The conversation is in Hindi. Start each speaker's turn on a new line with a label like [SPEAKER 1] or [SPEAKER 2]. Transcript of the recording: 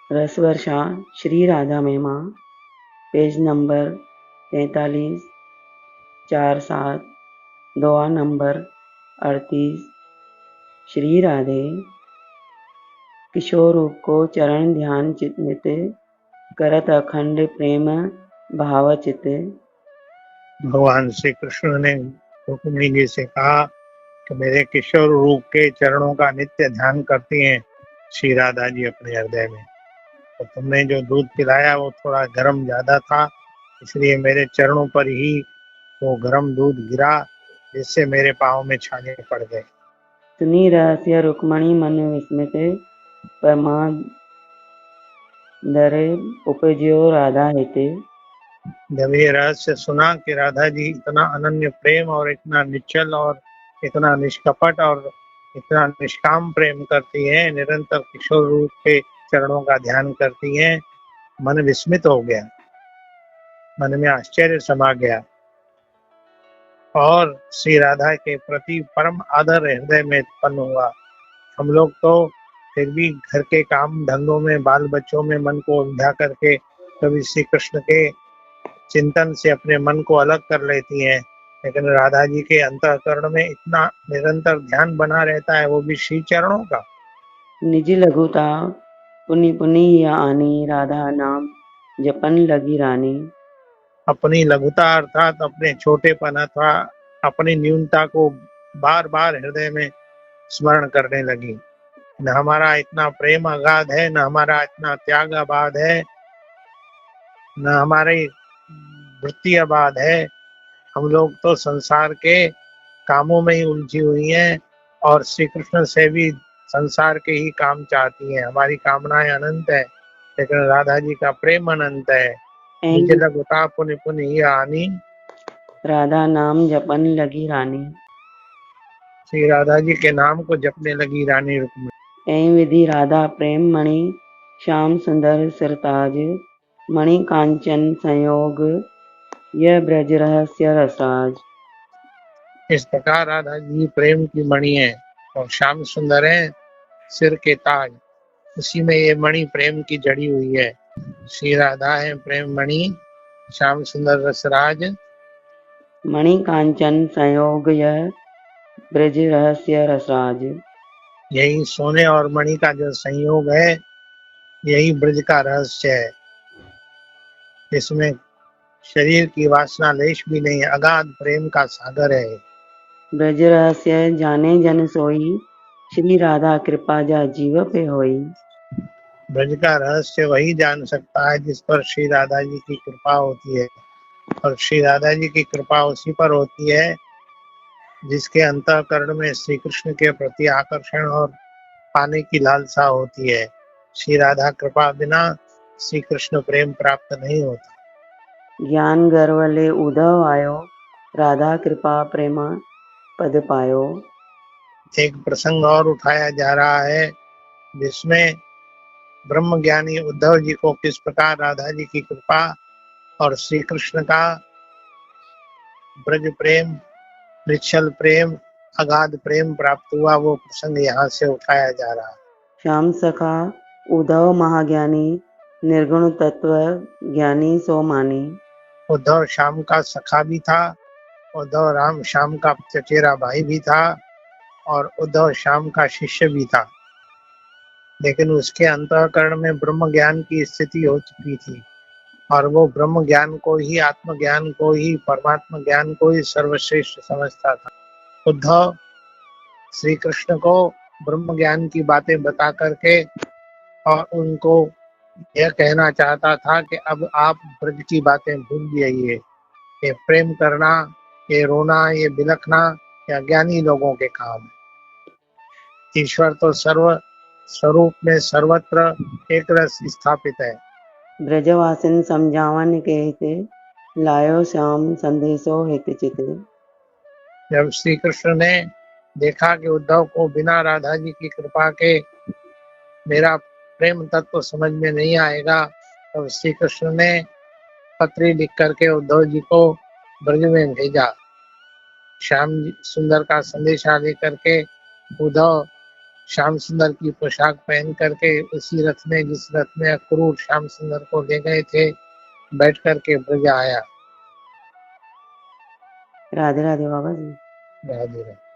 [SPEAKER 1] रस वर्षा श्री राधा महिमा, पेज नंबर 43, 4-7, दोहा नंबर 38। श्री राधे किशोर रूप को चरण ध्यान चित्त करत अखंड प्रेम भाव चित।
[SPEAKER 2] भगवान श्री कृष्ण ने रुक्मिणी जी से कहा कि मेरे किशोर रूप के चरणों का नित्य ध्यान करती हैं श्री राधा जी अपने हृदय में। तो तुमने जो दूध पिलाया वो थोड़ा गर्म ज्यादा था, इसलिए मेरे चरणों पर ही वो गर्म दूध गिरा, जिससे मेरे पाँव में छाले पड़ गए।
[SPEAKER 1] सुनी रहस्य रुक्मणी मन विस्मित, परमादर उपजयो राधा हिते।
[SPEAKER 2] जब ये रहस्य सुना कि राधा जी इतना अनन्य प्रेम और इतना निश्चल और इतना निष्कपट और इतना निष्काम प्रेम करती हैं, निरंतर किशोर रूप के चरणों का ध्यान करती हैं, मन विस्मित हो गया, मन में आश्चर्य समा गया और श्री राधा के प्रति परम आदर हृदय में उत्पन्न हुआ। हम लोग तो फिर भी घर के काम धंधों में, बाल बच्चों में मन को उलझा करके कभी श्री कृष्ण के चिंतन से अपने मन को अलग कर लेती हैं, लेकिन राधा जी के अंतःकरण में इतना निरंतर ध्यान बना रहता है, वो भी श्री चरणों का।
[SPEAKER 1] निज लघुता पुनि पुनि या आनी, राधा नाम जपन लगी रानी।
[SPEAKER 2] अपनी लघुता अर्थात अपने छोटेपन अथवा अपनी न्यूनता को बार बार हृदय में स्मरण करने लगी। न हमारा इतना प्रेम अगाध है, न हमारा इतना त्याग अबाध है, न हमारी वृत्ति अबाध है। हम लोग तो संसार के कामों में ही उलझी हुई हैं और श्री कृष्ण से भी संसार के ही काम चाहती हैं। हमारी कामनाएं अनंत है, लेकिन राधा जी का प्रेम अनंत है। निज
[SPEAKER 1] ऐं
[SPEAKER 2] लघुता पुनि पुनि ही आनी,
[SPEAKER 1] राधा नाम जपन लगी रानी।
[SPEAKER 2] श्री राधा जी के नाम को जपने लगी रानी रुक्मिणी।
[SPEAKER 1] ऐं विधि राधा प्रेम मणि, श्याम सुंदर सिरताज। मणि कांचन संयोग, यह ब्रज रहस्य रसराज।
[SPEAKER 2] इस प्रकार राधा जी प्रेम की मणि है और श्याम सुंदर है सिर के ताज, उसी में ये मणि प्रेम की जड़ी हुई है। श्री राधा है प्रेम मणि, श्याम सुंदर रसराज।
[SPEAKER 1] मणि कांचन संयोग, यह ब्रज रहस्य रसराज।
[SPEAKER 2] यही सोने और मणि का जो संयोग है, यही ब्रज का रहस्य है। इसमें शरीर की वासना लेश भी नहीं है, अगाध प्रेम का सागर है।
[SPEAKER 1] ब्रज रहस्य जाने जन सोई, श्री राधा कृपा जा जीव पे होई।
[SPEAKER 2] ब्रज का रहस्य वही जान सकता है जिस पर श्री राधा जी की कृपा होती है, और श्री राधा जी की कृपा उसी पर होती है जिसके अंतःकरण में श्री कृष्ण के प्रति आकर्षण और पाने की लालसा होती है। श्री राधा कृपा बिना श्री कृष्ण प्रेम प्राप्त नहीं होता।
[SPEAKER 1] ज्ञान गर्वले उद्धव आयो, राधा कृपा प्रेमा पद पायो।
[SPEAKER 2] एक प्रसंग और उठाया जा रहा है जिसमें ब्रह्म ज्ञानी उद्धव जी को किस प्रकार राधा जी की कृपा और श्री कृष्ण का ब्रज प्रेम, निश्चल प्रेम, अगाध प्रेम प्राप्त हुआ, वो प्रसंग यहाँ से उठाया जा रहा है।
[SPEAKER 1] श्याम सखा उद्धव महाज्ञानी, निर्गुण तत्व ज्ञानी सो मानी।
[SPEAKER 2] उद्धव श्याम का सखा भी था, उद्धव राम श्याम का चचेरा भाई भी था और उद्धव श्याम का शिष्य भी था, लेकिन उसके अंतःकरण में ब्रह्म ज्ञान की स्थिति हो चुकी थी और वो ब्रह्म ज्ञान को ही, आत्मज्ञान को ही, परमात्मा ज्ञान को ही सर्वश्रेष्ठ समझता था। उद्धव श्री कृष्ण को ब्रह्म ज्ञान की बातें बता करके और उनको यह कहना चाहता था कि अब आप ब्रज की बातें भूल जाइए, ये प्रेम करना, ये रोना, ये बिलखना, ये अज्ञानी लोगों के काम है। ईश्वर तो सर्व स्वरूप में सर्वत्र एक रस स्थापित है।
[SPEAKER 1] ब्रजवासिन समझावन के हित, लायो श्याम संदेशो हित चित।
[SPEAKER 2] जब श्री कृष्ण ने देखा कि उद्धव को बिना राधा जी की कृपा के मेरा प्रेम तत्व समझ में नहीं आएगा, तब श्री कृष्ण ने पत्री लिख करके उद्धव जी को ब्रज में भेजा। श्याम सुंदर का संदेशा लेकर के उद्धव श्याम सुंदर की पोशाक पहन करके उसी रथ में, जिस रथ में अक्रूर श्याम सुंदर को ले गए थे, बैठ करके ब्रज आया।
[SPEAKER 1] राधे राधे बाबा जी।
[SPEAKER 2] राधे राधे।